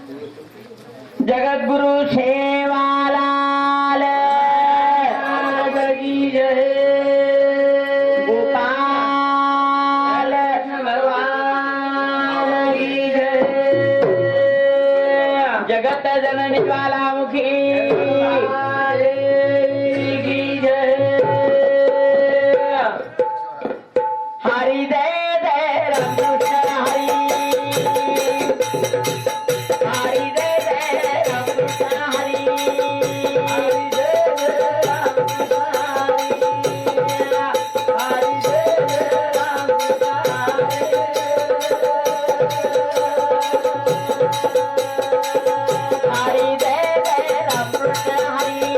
जगद्गुरु सेवालाल की जय। गोपाल भगवान की जय। जगत जननी ज्वालामुखी की जय। हरि जय जय राम कृष्ण हरि। हरि जय जय राम कृष्ण हरि। हरि जय जय राम कृष्ण हरि। हरि जय जय राम कृष्ण हरि। हरि जय जय राम कृष्ण हरि।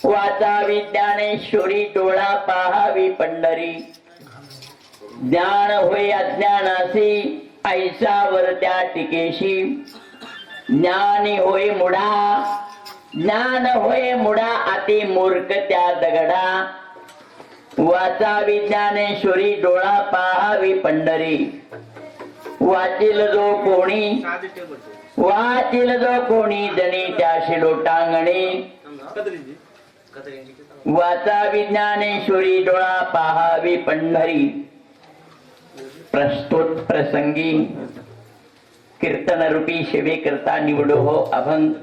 वाचावी ज्ञानेश्वरी डोळा पाहावी पंढरी ज्ञान होय अज्ञानासी ऐसावर त्या टिकेशी ज्ञानी होय मुडा ज्ञान होय मुडा अति मूर्ख त्या दगडा वाचावी ज्ञानेश्वरी डोळा पाहावी पंढरी वाचील जो कोणी जणी त्याशी लोटांगणी वाचावी ज्ञानेश्वरी डोळा पाहावी पंढरी प्रस्तुत प्रसंगी कीर्तन रूपी सेवे करता निवडो हो अभंग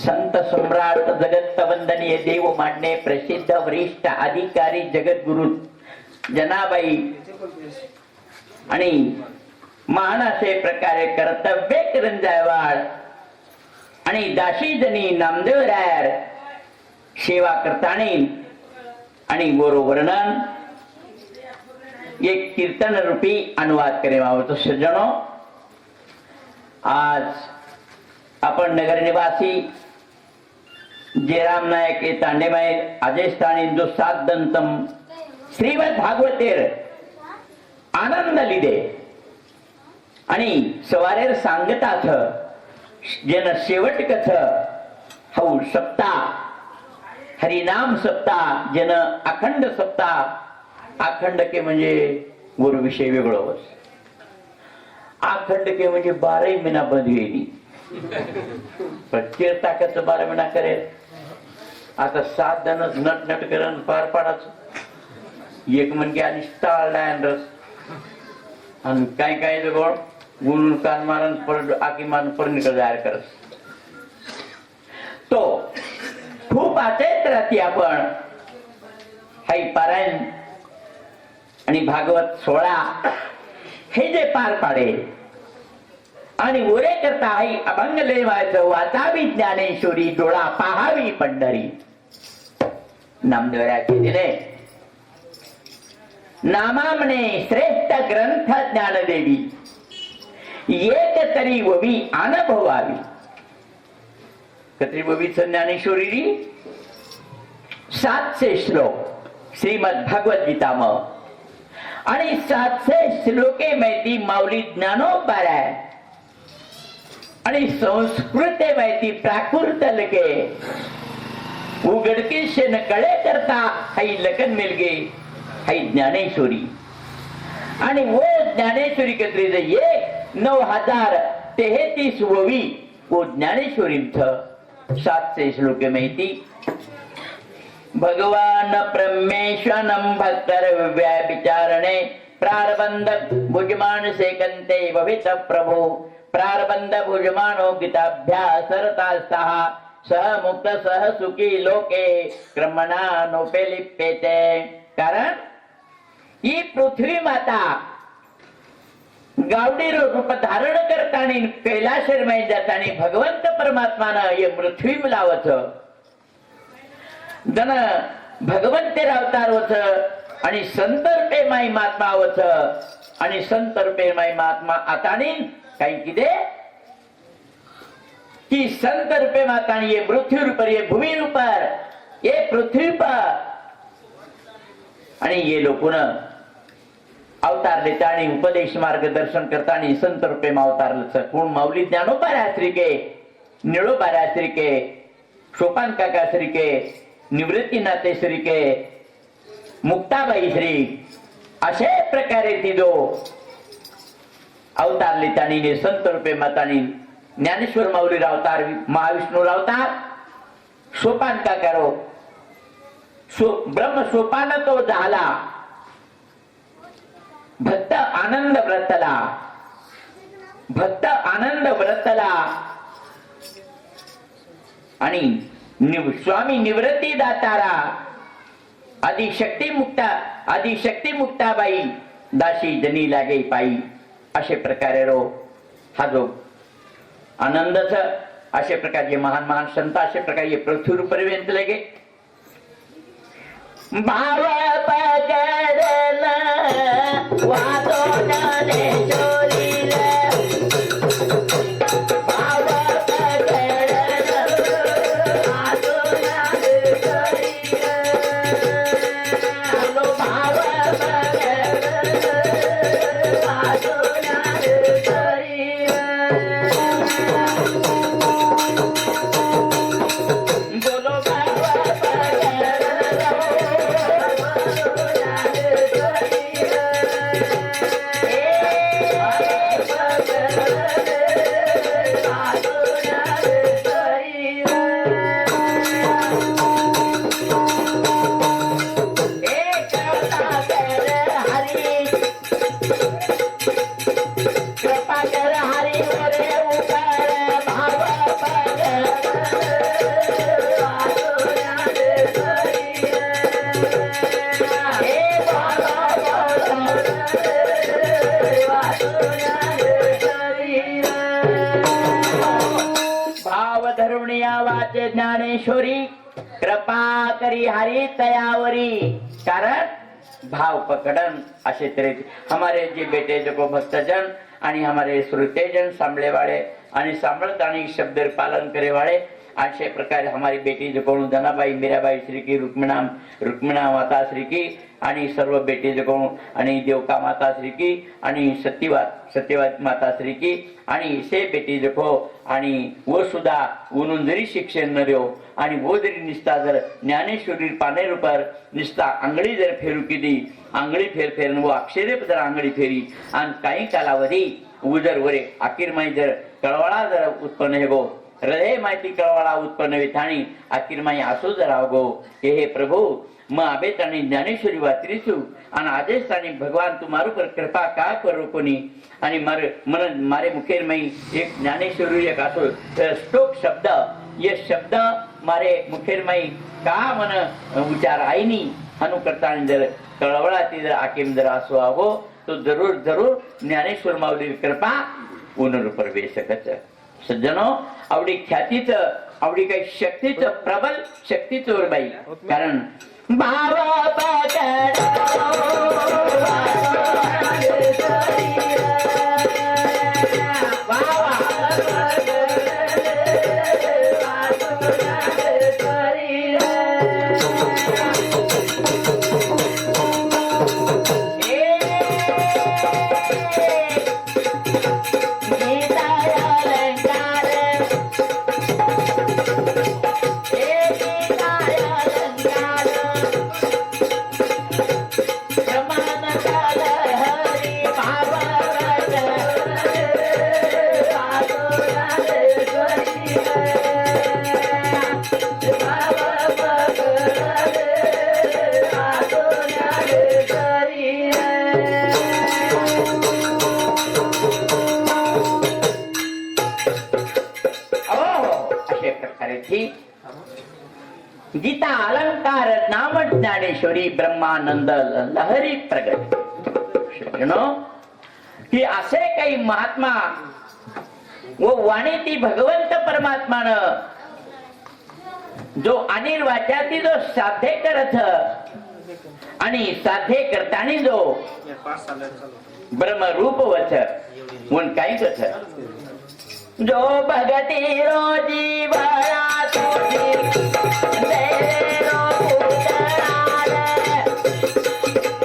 संत सम्राट जगत वंदनीय देव मान्य प्रसिद्ध वरिष्ठ अधिकारी जगद्गुरु जनाबाई आणि महान असे प्रकारे कर्तव्य करंजायवाड आणि दाशीजनी नामदेव रायर सेवा करतानी आणि वर्णन एक कीर्तन रूपी अनुवाद करे आवडतो सज्जनो आज आपण नगर निवासी जयराम नायक हे तांडेमाय अजयस्थान हिंदू सात दंतम श्रीमद भागवतेर आनंद लिदे आणि सवारेर सांगतात जन शेवट कथ हौ सप्ताह हरिनाम सप्ताह जन अखंड सप्ताह अखंड के म्हणजे गुरु विषय वेगळं अखंड के म्हणजे 12 महिना बंद येईल प्रत्येक ताकद 12 महिना करेल आता 7 जण नट करून पार पाडाच एक म्हणजे आणि टाळला रस आणि काय जवळ गुण कान मारण पर आकी मान पर निकल जाहीर करस तो खूप आचरित राहते आपण हाई पारायण आणि भागवत 16 हे जे पार पाडे आणि उरे करता हाई अभंग लेवायचं वाचावी ज्ञानेश्वरी डोळा पाहावी पंढरी नामदेवराचे दिले नामा म्हणे श्रेष्ठ ग्रंथ ज्ञानदेवी एक तरी ववी अनुभवावी कत्री ववीच ज्ञानेश्वरी 700 श्लोक श्रीमद भगवत गीता आणि 700 श्लोके माहिती माऊली ज्ञानोबार आणि संस्कृत माहिती प्राकृत लके उघडकी शेन कळे करता हाई लखन मिलगे हाई ज्ञानेश्वरी आणि वो ज्ञानेश्वरी कत्री 9033 ववी वो ज्ञानेश्वरी 700 श्लोके माहिती भगवान परमेश्वरम भक्तर विचारणे प्रारबंध भुजमान से कंते भवित प्रभु प्रारबंध भुजमानो गीताभ्यास सरता सह मुक्त सह सुखी लोके क्रमणा नोपेलिप्यते कारण ही पृथ्वी माता गावडी रूप धारण करताना कैलाशरमय जाताना भगवंत परमात्मानं हे पृथ्वी लावच जन भगवंते अवतार होत आणि संत रूपे माई महात्मा होत आणि संत रूपे माई महात्मा आतानी काही किदे की संत रूपे मातानी ये पृथ्वी रूपर ये भूमी रूपर ये पृथ्वी पर आणि ये लोकून अवतार देता आणि उपदेश मार्गदर्शन करताना संत रूपे अवतारलं कोण माऊली ज्ञानोबा श्रीके निळोबा श्रीके सोपान काका श्रीके निवृत्तीनाथे श्रीके मुक्ताबाई श्री अशा प्रकारे ती जो अवतार लितानी संत रूपे मातानी ज्ञानेश्वर माऊली अवतार महाविष्णू अवतार सोपान काकारो ब्रह्म सोपान तो झाला भक्त आनंद व्रतला आणि स्वामी निवृत्ती दातारा आदिशक्ती मुक्ताबाई दाशी जनी लागे पायी अशा प्रकारे रो हा जो आनंदच अशा प्रकारचे महान संत अशा प्रकारे पृथ्वी पर्यंत लगे भाव पकडला वादो जाने चोरीला भाव पकडला वादो जाने चोरीला लो भाव पकडला वादो जाने चोरीला बोलो ज्ञानेश्वरी कृपा करी हरी तयावरी कारण भाव पकडन असे तरी हमारे जे बेटे जो भक्तजन आणि हमारे श्रोतेजन सांभळे वाले आणि सांभळत आणि शब्द पालन करे वाले अशे प्रकारे हमारी बेटी जो कोण धनाबाई मीराबाई श्री की रुक्मिणा माता श्री की आणि सर्व बेटी जो कोण आणि देवका माता श्री की आणि सत्यवाद माता श्री की आणि से बेटी जो को आणि वो सुद्धा उनून जरी शिक्षण न देव आणि वो जरी निस्ता जर ज्ञानेश्वरी पाने रूपर निस्ता आंगळी जर फेरू किती आंगळी फेर वो अक्षरे जर आंगळी फेरी आणि काही कालावधी उजर वरे अखेर माई जर कळवळा जर उत्पन्न हे गो हृदय माहिती कळवळा उत्पन्न वेथाणी अखिर माई आसो जरावगो हे प्रभु म आबेतानी ज्ञानेश्वरी वात्रीसु आणि आदेशानी भगवान तुम्हारू पर कृपा का करो कोणी आणि मारे मुखेर मई एक ज्ञानेश्वरी एक आसो श्लोक शब्द ये शब्द मारे मुखेर मई का मन उच्चार आईनी अनुकर्ता जर कळवळाती जर आकेम जर आसो आवो तो जरूर ज्ञानेश्वर माऊली कृपा उनर पर बेशकच सज्जनो आवडी ख्यातीच आवडी काही शक्तीच प्रबल शक्तीच वर बाई कारण भावा गीता अलंकार नाम ज्ञानेश्वरी ब्रह्मानंद लहरी प्रगट की असे काही महात्मा व वाणी ती भगवंत परमात्मानं जो अनिल वाच्याती जो साध्य करत आणि साध्य करताना जो ब्रह्मरूप वच म्हणून काही कथ जो भगती रोजी भरा तुझी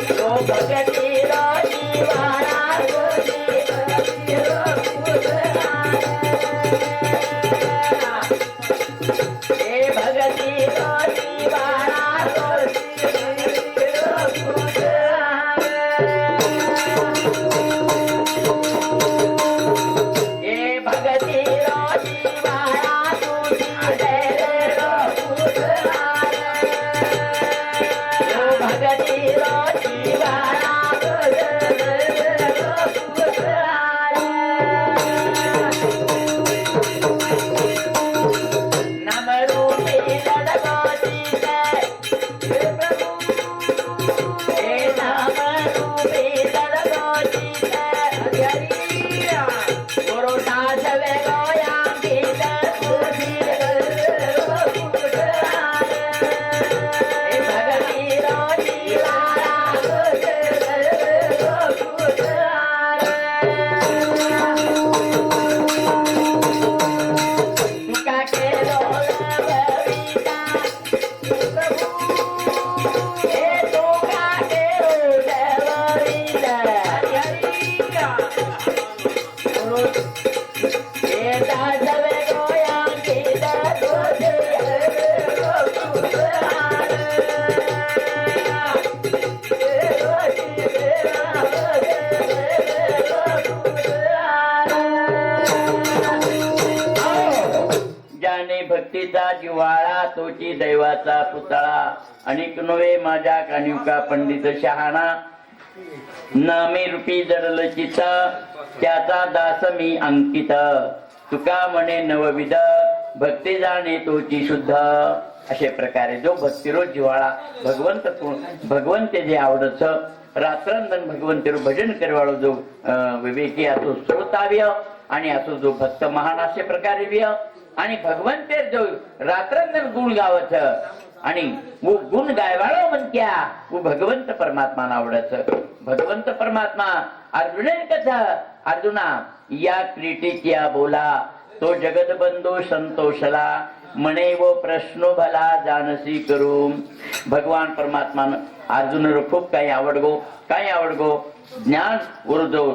जो भगती रोजी भरा भगती रोजी भरा भक्तीचा जिव्हाळा तोची दैवाचा पुतळा अनेक नव्हे माझ्या कानिवका पंडित शहाणा नामे रूपी जडल चित त्याचा दास मी अंकित तुका म्हणे नवविध भक्ती जाणे तोची शुद्ध अशे प्रकारे जो भक्तिरो जिव्हाळा भगवंत जे आवडच रात्रंदन भगवंतेर भजन करवाळो जो विवेकी असो श्रोताव्य आणि असो जो भक्त महान असे प्रकारे व्य आणि भगवंतेर जो रात्रंदन गुण गावच आणि वो गुण गायवाळो म्हणत्या वो भगवंत परमात्मा आवडच भगवंत परमात्मा अर्जुनेन कथा अर्जुना या क्रीटीच्या बोला तो जगत बंधू संतोषला म्हणे वो प्रश्नो भला जानसी करू भगवान परमात्मा अर्जुन खूप काही आवडगो ज्ञान उरजो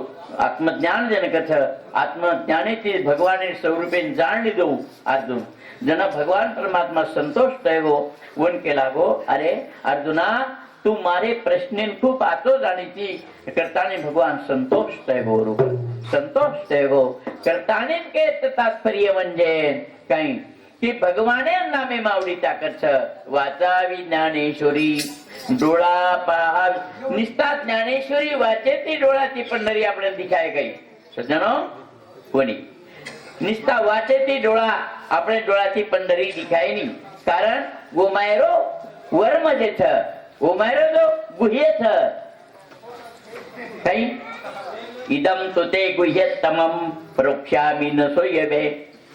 आत्मज्ञान जनकथ आत्मज्ञाने ते भगवान स्वरूपे जाणली जाऊ अर्जुन जन भगवान परमात्मा संतोष थयो वन केला गो अरे अर्जुना तू मारे प्रश्न खूप आतो जाणीची करताने भगवान संतोष थयो संतोष थयो करताने के तात्पर्य म्हणजे काही की भगवाने नामे मावडी ताकत वाचावी ज्ञानेश्वरी डोळा पहा निस्ता ज्ञानेश्वरी वाचे ती डोळाची पंढरी आपल्याला दिखाय काही सज्जनो कोणी निस्ता वाचे ती डोळा આપણે डोळाची पंढरी दिखाय नाही कारण गोमायरो वर्म जे छ गोमायरो जो गुह्य छ काही इदम तुते गुह्यतमम प्रोक्ष्यामि न सोयवे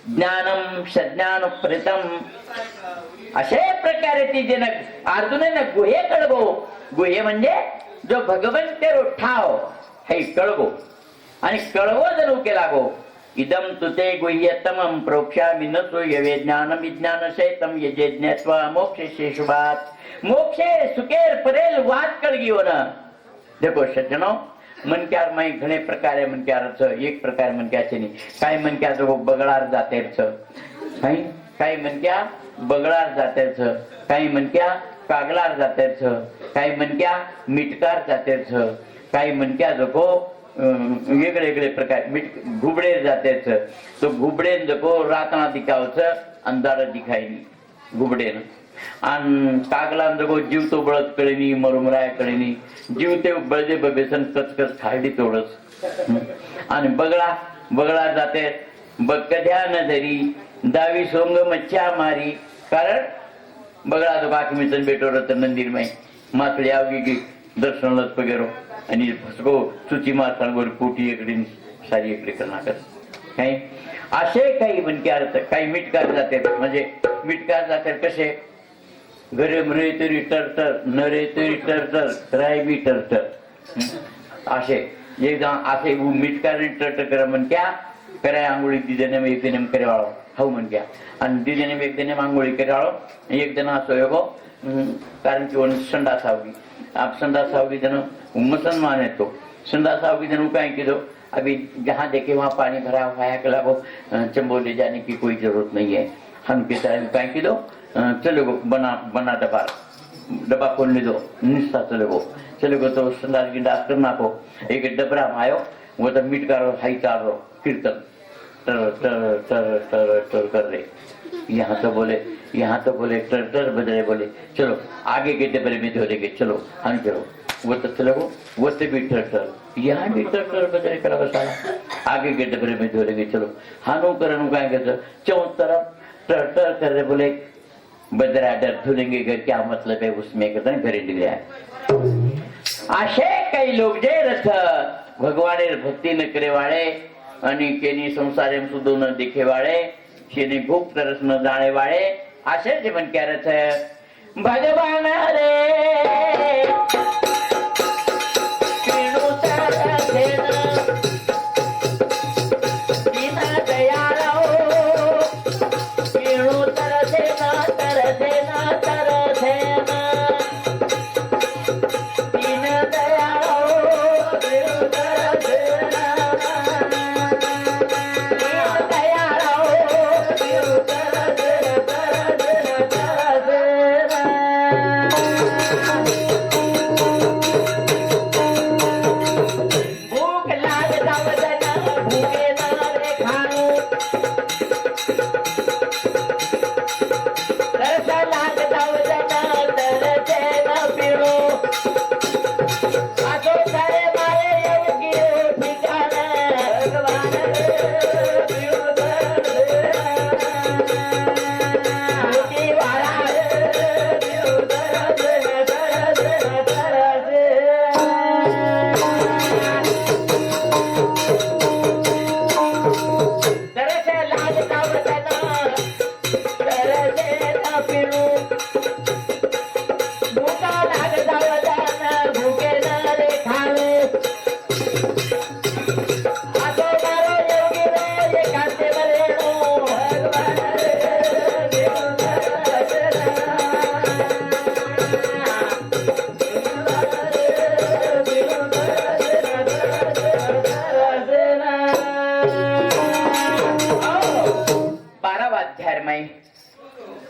ज्ञानम सज्ञान प्रीतम अशा प्रकारे ती जनक अर्जुनाने गुहे कळगो गुहे म्हणजे जो भगवंतेरो ठाव हे कळगो आणि कळवो जणू केला गो इदम तुते गुह्यतमम प्रोक्ष्यामि न सोयवे ज्ञानम विज्ञान सहितम यजे ज्ञात्वा मोक्षे शुभात मोक्षे सुखेर परेल वात कळगियो न देखो सज्जनो मनक्यार माई घणे प्रकारे मनक्यार एक प्रकार मनक्या છે काय मनक्या जो बगळार जाते काही मनक्या बगळार जाते काही मनक्या कागलार जाते काही मनक्या मिटकार जाते काही मनक्या जो वेगळे वेगळे प्रकार घुबडे जाते तो घुबडेन जो रातना दिखावच अंधार दिखाय घुबडेन आणि कागला जो जीव तो बळत कळेनी मरुमराय कळेनी जीव ते बळदे बबेसन कचकच खायडी तोडच आणि बगळा जाते कध्या न धरी दावी सोंग मच्छा मारी कारण बगळा तो बाकी मिचन बेटो रत मंदिर में माथळी आवगी दर्शनालाच वगैरे आणि फसको चुची मारसांवर पोटी इकडे सारी इकडे करणार काही असे काही म्हणजे अर्थ काही मिटकार जाते म्हणजे मिटकार जाते कसे गरम रे तरी टरटर न रे तरी टरटर राय बी टरटर असे एकदा असे मिटकार टरटर करा म्हणत्या कराय आंघोळी दिदेने एक दिने करे वाळो हो म्हणत्या आणि दिदेने एक दिने आंघोळी करे वाळो एक दिन असो योगो कारण की संडा सावगी आप संडा सावगी जन मुसलमान है तो संडा सावगी जन कहीं की दो अभी जहाँ देखे वहाँ पानी भरा हुआ है कला को चंबो ले जाने की कोई जरूरत नहीं है हम के तरह कहीं की दो चलो गो बना डब्बा खोलने दो निस्ता चलो गो तो संडास गिंडास करना को एक डबरा में आयो वो तो मीट का हाई चार रो कीर्तन टर टर टर टर टर कर रहे यहाँ तो बोले टर टर बज रहे बोले चलो आगे के डबरे में धो देंगे चलो हम चलो वो तो चलो वो तो भी टर टर यहाँ भी टर टर बज रहे करा सारा आगे के डबरे में धो लेंगे चलो हानो करनु कहेंगे चौ तरफ टर टर कर रहे बोले बजरा डर धुलेंगे घर क्या मतलब है उसमें कहते हैं घरे निकले असे काही लोक जे रथ भगवाने भक्ती न करे वाळे आणि केनी संसारे सुधो न देखे वाळे शेने भूख तरस न जाणे वाळे असे जीवन क्या रथ भगवान रे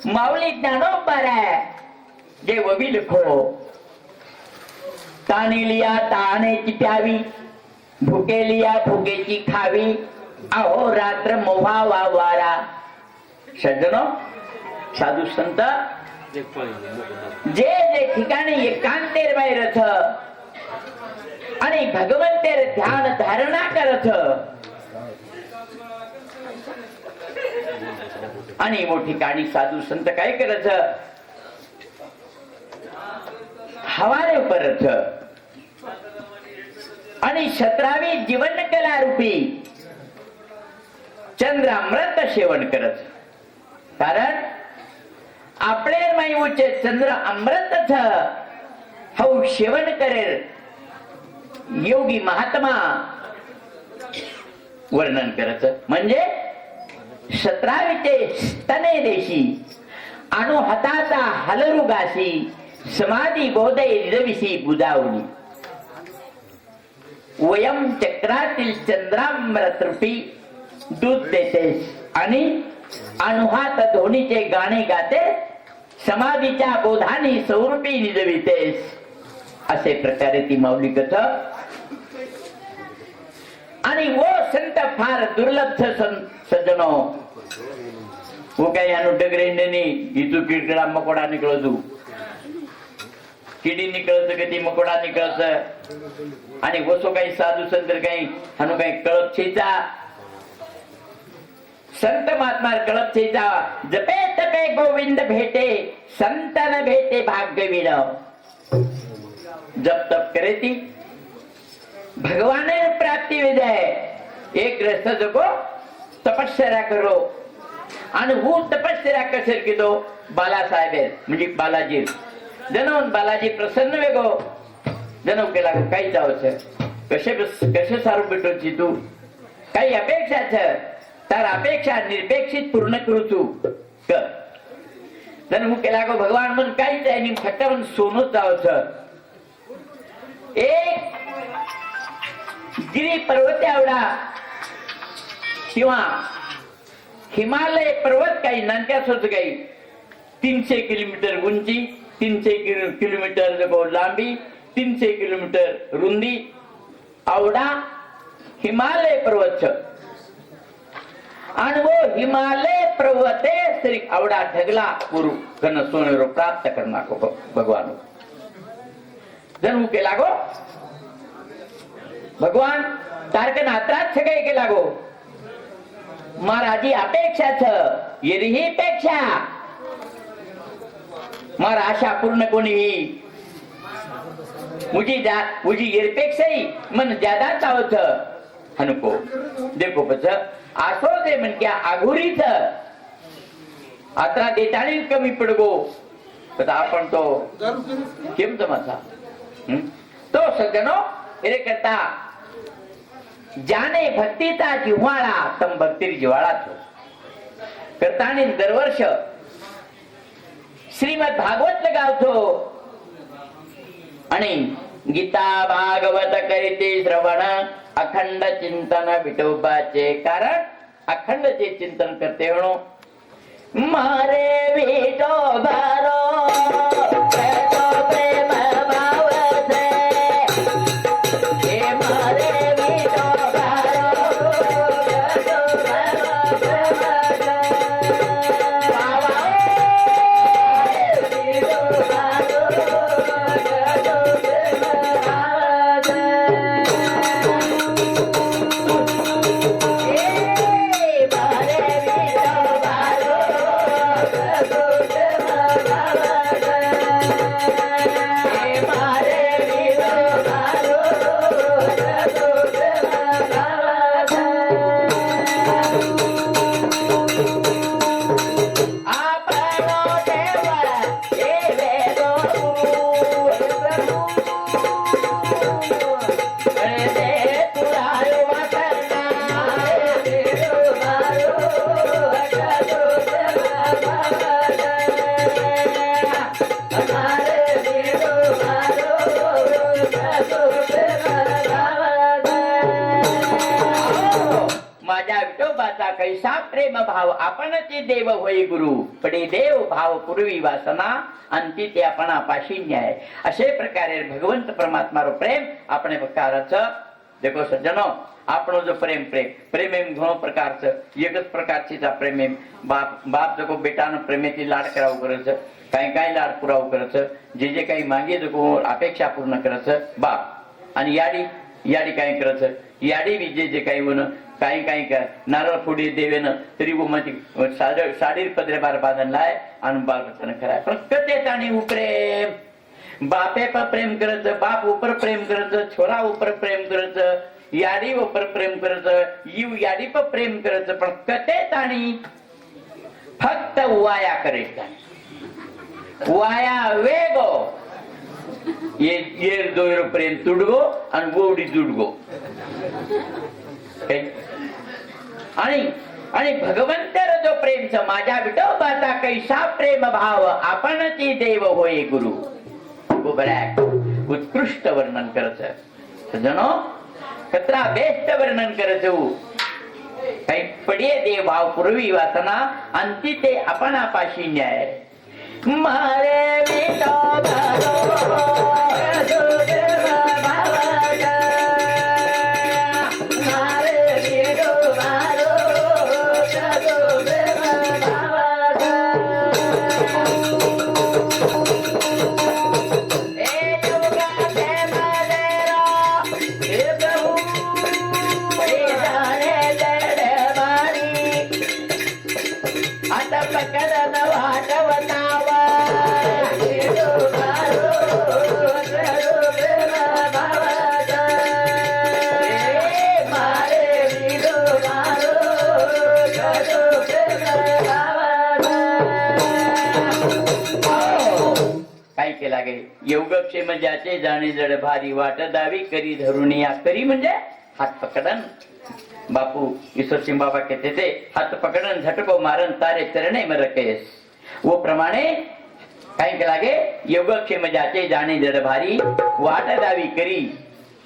माऊली ज्ञानोबर है जे वबी लिखो ताने लिया ताने की प्यावी भूके लिया भूकेची खावी अहो रात्र मोहावा वारा सज्जनो साधू संत जे जे ठिकाणी एकांतेर रथ आणि भगवंतेर ध्यान धारणा करत आणि मोठी ठिकाणी साधू संत काय करत हवारे परत आणि 17वी जीवन कला रूपी चंद्र अमृत सेवन करत कारण आपले मायूचे चंद्र अमृत हऊ सेवन करेल योगी महात्मा वर्णन करत म्हणजे 17वीचे स्तने देशी अणु हाताचा हलरुगाशी समाधी बोधे निजविशी बुदावली वयम चक्रातील चंद्रामृत रूपी दूध देते आणि अणुहात धोनीचे गाणे गाते समाधीच्या बोधानी स्वरूपी निजवितेस असे प्रकारे ती माऊली कथा आणि वो संत फार दुर्लभ सज्जनो वो काही यानो डगरे नेनी इथू किडकडा मकोडा निकळतो किडी निकळत कधी मकोडा निकळत आणि वसो काही साधू संत काही हानो काही कळप छेचा संत महात्मा कळप छेचा जपे तपे गोविंद भेटे संतन भेटे भाग्य विण जब तप करे थी भगवान प्राप्ति विधाय एक रस्ता जगो तपश्चर्या करो आणि वो तपश्चर्या कशेर कीधो बालासाहेब म्हणजे बालाजी जणून बालाजी प्रसन्न वेगो जणू केला काही जावं कसे कसे सारू भेटोची तू काही अपेक्षा छ तर अपेक्षा निरपेक्षित पूर्ण करू तू कर जणू केला गो भगवान मन काहीच आहे नि फक्त मन सोनूच जावं एक गिरी पर्वत एवढा किंवा हिमालय पर्वत काही नांत्याच होत काही 300 किलोमीटर उंची 300 किलोमीटर लांबी 300 किलोमीटर रुंदी आवडा हिमालय पर्वत आणि वो हिमालय पर्वते श्री आवडा ढगला गुरु घन सोनेरो प्राप्त करना को भगवान जन्म के लागो भगवान तारकन आत्रात छगाई के लागो महाराजी अपेक्षा छ यदि ही पेक्षा मारा आशा पूर्ण कोणी ही मुझी येरपेक्षा ही मन ज्यादा चावत हनुको देखो पच आसो दे मन क्या आघुरीच आत्रा देताणी कमी पडगो तर आपण तो केम जमाचा तो सज्जनो एरे करता ज्याने भक्तीचा जिव्हाळा तम भक्ती जिव्हाळा करतानी दरवर्ष श्रीमद भागवत लगावतो आणि गीता भागवत करीते श्रवण अखंड चिंतन विठोबाचे कारण अखंडचे चिंतन करते म्हणून मारे विठोबारो कैसा प्रेम भाव आपणचे देव होई गुरु पडे देव भाव पूर्वी वासना अंती ते आपणापाशी न्याय असे प्रकारे भगवंत परमात्मारो प्रेम આપણે પ્રકારच देखो सज्जनो આપણો जो प्रेम प्रेम एम घणो प्रकारच एकच प्रकारची प्रेम एम बाप जको बेटानो प्रेमेથી लाड कराव करच काय लाड पुराव करच जे काही मागे जको अपेक्षा पूर्ण करच बाप आणि याडी काय करच याडी विजे जे काही वन काही का नारळ फोडी देवेन तरी वो मती साडी पदरे बार बांधन लाय आणि बाल बच्चन कराय पण कते ताणी प्रेम बापे पर प्रेम करत बाप ऊपर प्रेम करत छोरा ऊपर प्रेम करत याडी ऊपर प्रेम करत यू याडी पर प्रेम करत पण कते ताणी फक्त वाया करे वाया वेगो ये दोयरो प्रेम तुडगो आणि गोवडी जुडगो आणि भगवंतर जो प्रेम माझ्या विठोबाचा कैसा प्रेम भाव आपणची देव होय गुरु उत्कृष्ट वर्णन करत जनो कतरा बेस्ट वर्णन करत काही पडिये देव भाव पूर्वी वासना अंती ते आपणापाशी न्याय मारे विठोबा वाटवतावा केला गे योगक्षेम ज्याचे जाणे जड भारी वाट दावी करी धरून या करी म्हणजे हात पकडन बापू ईश्वर सिंह बाबा कहते थे हात पकडन झटको मारन तारे चरणे में रखेस वो प्रमाणे काय केला गे योगक्षेम ज्याचे जाणे जड भारी वाट दावी करी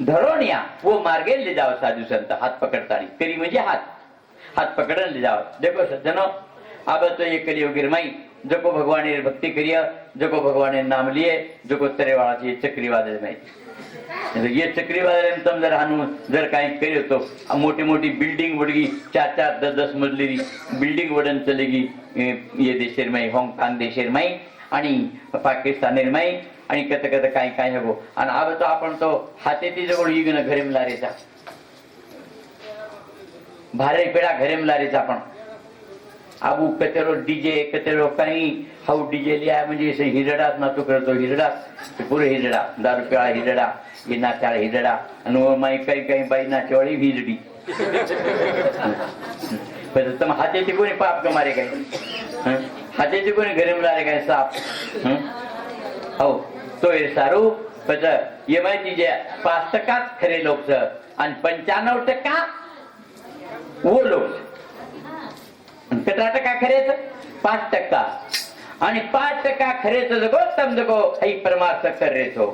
धरून या वो मार्गे ले जाओ साधु संत हाथ पकड़तानी करी म्हणजे हाथ पकड़न ले जाओ देखो सज्जनों अब तो ये कलियो गिरमाई जो को भगवान ने भक्ति करिया जो को भगवान ने नाम लिए जो को तरे वाला ये चक्रीवादळ में ये चक्रीवादळ तुम जर हानु जर काही करियो तो मोटी मोटी बिल्डिंग वडगी 4-4 10-10 मजली बिल्डिंग वडन चलेगी ये देशेर में हांगकांग देशेर में आणि पाकिस्तानेर में आणि कत कत काय काय हो आणि अब तो आपण तो हातेती जवळ इगन घरे मलारेचा भारे पेड़ा घरे मलारेचा आपण आबू कचरो डीजे कचरो काही हाऊ डीजे लिया म्हणजे असे हिरडाच ना तो करतो हिरडा पुरे हिरडा दारू पिळा हिरडा ये नाचाळ हिरडा आणि माई काही काही बाई नाचवाळी हिरडी पण तुम हातेती कोणी पाप कमारे काय हातेती कोणी घरे मलारे काय साप हो तो हे सारू पण ये माहिती जे 5% खरे लोक आणि 95% वो लोक कितना टक्का खरेच 5% आणि 5% खरेच जगो तम जगो आई परमार्थ कर रे तो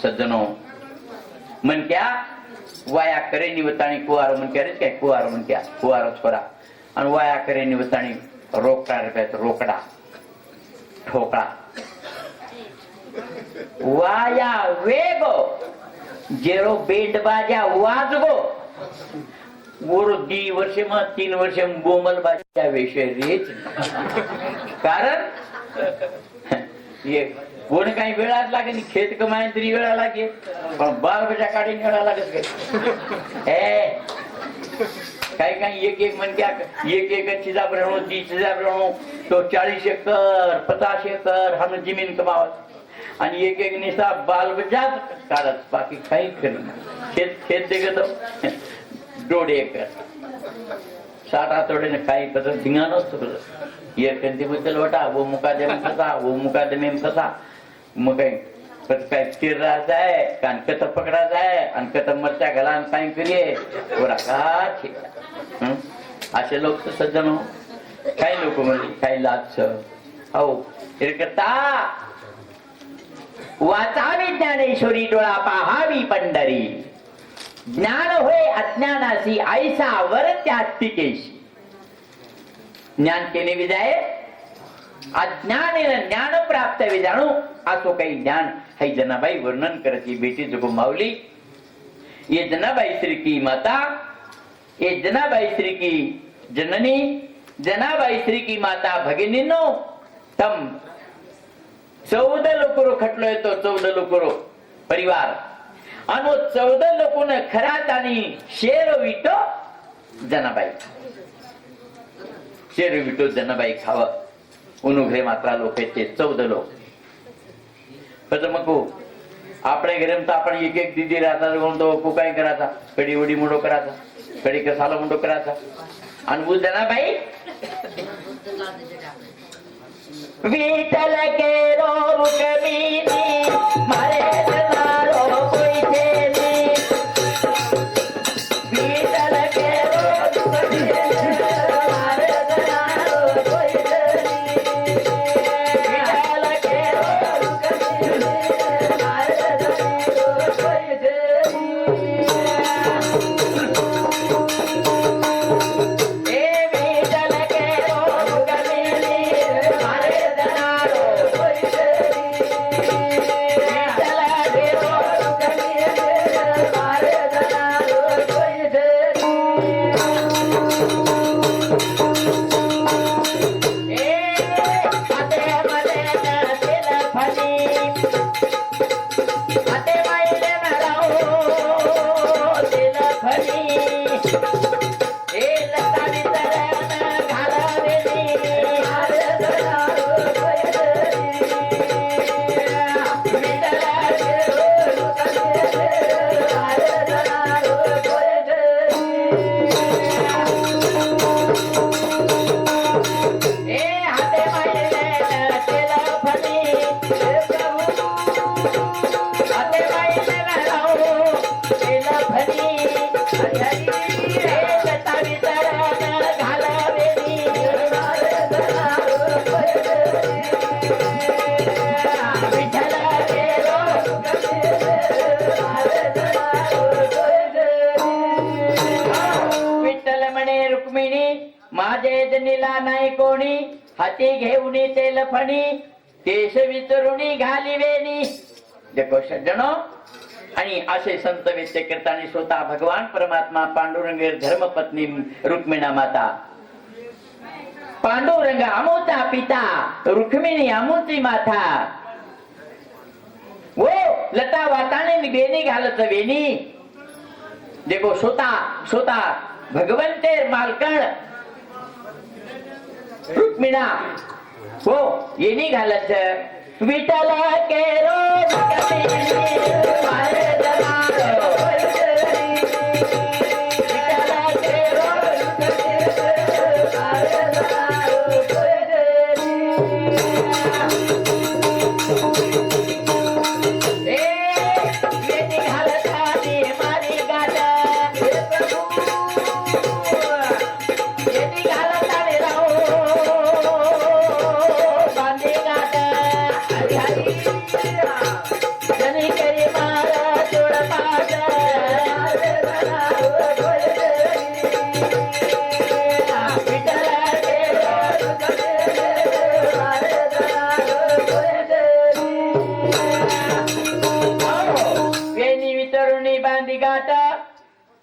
सज्जनो मन क्या वाया करे निवताणी कुवार मन क्या रे काय कुवार मन क्या कुवार छोरा आणि वाया करे निवताणी रोकडा रे रोकडा ठोकळा वाया वेगो जेरो बेंड बाजा वाजगो वो 2 वर्ष मग 3 वर्ष गोमल बाजा विषय रेच कारण ये कोण काही वेळात लागे खेत कमाय तरी वेळा लागे पण बाल बजा काढी वेळा लागत काही काही एक मन क्या एक चीजा बनवणो 30 चीजा बनवणो तो 40 एकर 50 एकर हम जमीन कमावत आणि एक निसा बाल बजा काढत बाकी काही करी खेत देखत 1.5 एकर 7 आठवडे ने काही कसं धिंगाण असतो ये कंदी बद्दल वटा वो मुकादमे कसा मग काय तीर राजा आहे कान कत पकडा जाय आणि कत मरच्या घाला काय करिये पोरा का असे लोक सज्जन काही लोक म्हणजे काही लाच हो करता वाचावी ज्ञानेश्वरी डोळा पाहावी पंढरी ज्ञान होय अज्ञानासी ऐसा वर त्यास्तिकेशी ज्ञान केने विजाय अज्ञानेन ज्ञान प्राप्त विजाणू असो काही ज्ञान है जनाबाई वर्णन करती बेटी जगो माऊली ये जनाबाई श्री की माता ये जनाबाई श्री की जननी जनाबाई श्री की माता भगिनीनो तम 14 लोकरो खटलो येतो 14 लोकरो परिवार आणि 14 लोकोन खरात आणि शेर विटो जनाबाई शेर विटो जनाबाई खाव उनुघरे मात्रा लोक ते 14 लोक पण मग आपल्या घरी तर आपण एक दीदी राहतात म्हणतो काय करायचा कडी उडी मुंडो करायचा कडी कसाला मुंडो करायचा आणि वो जनाबाई विठल के रो रुकमीनी मारे जनारो कोई तेनी विठल के रो रुकमीनी मारे जनारो कोई तेनी विठल के रो रुकमीनी मारे जनारो कोई तेनी ए विठल के रो रुकमीनी मारे जनारो कोई तेनी विठ्ठल म्हणे रुक्मिणी माझे जनीला नाही कोणी हाती घेऊन तेल फणी केश विचरुणी घाली वेणी. देखो सज्जनो, आणि असे संत व्यत्य करताना स्वतः भगवान परमात्मा पांडुरंग धर्मपत्नी रुक्मिणा माता. पांडुरंग अमोचा पिता, रुक्मिणी अमोची माता. वो लता वाताने वेणी घालत वेणी. देखो स्वतः भगवंते मालकण रुक्मिणा हो येणी घालत. विठ्ठल केरो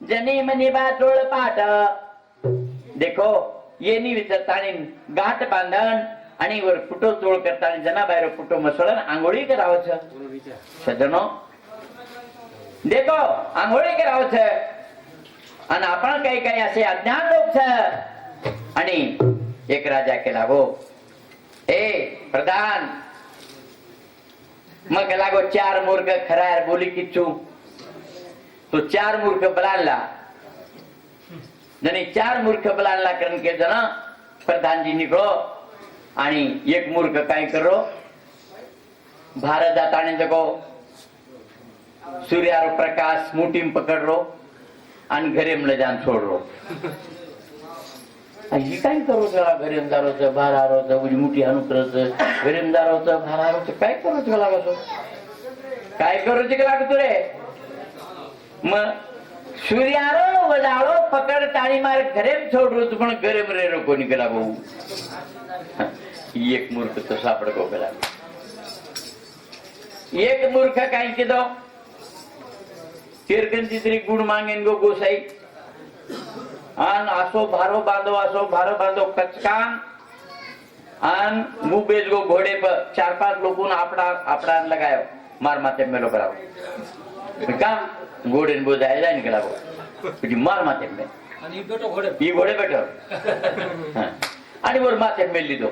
जनी मनी बाजोळ पाट. देखो येनी विचारतानी गाठ बांधण आणि वर फुटो चोळ करताना जना बाहेर फुटो मसळण आंघोळी करावच. सज्जनो देखो आंघोळी करावच. आणि आपण काही काही असे अज्ञान लोक छ. आणि एक राजा केला हो ए प्रधान मग लागो चार मूर्ख खरार बोली किच्चू. तो चार मूर्ख बलानला जनी चार मूर्ख बलानला करण के जन प्रधानजी निघो. आणि एक मूर्ख काय करो भारत जाताने जगो सूर्यारो प्रकाश मुठीम पकडरो आणि घरे मला जान छोडरो. ही काय करो घरेम दारोच भारारोच उडी मुठी अनुकरच घरेम दारोच भारारोच काय करो लागतो. काय करू लागतो रे. मग सूर्यारो वजाळो पकड टाळी मार घरेम छोडरो तू पण घरेम रे कोणी केला भाऊ. एक मूर्ख तो सापड को केला. एक मूर्ख काय केलो तिरकंची तरी गुण मागेन गो गोसाई. आन असो भारो बांधो कचकान आन मुंह बेच गो घोड़े पर 4-5 लोगों आपड़ा लगायो मार माथे में लोग कराओ काम घोड़े ने बोझाया जाए निकला वो मार माथे में ये घोड़े बैठो आणि वर माथे में ली दो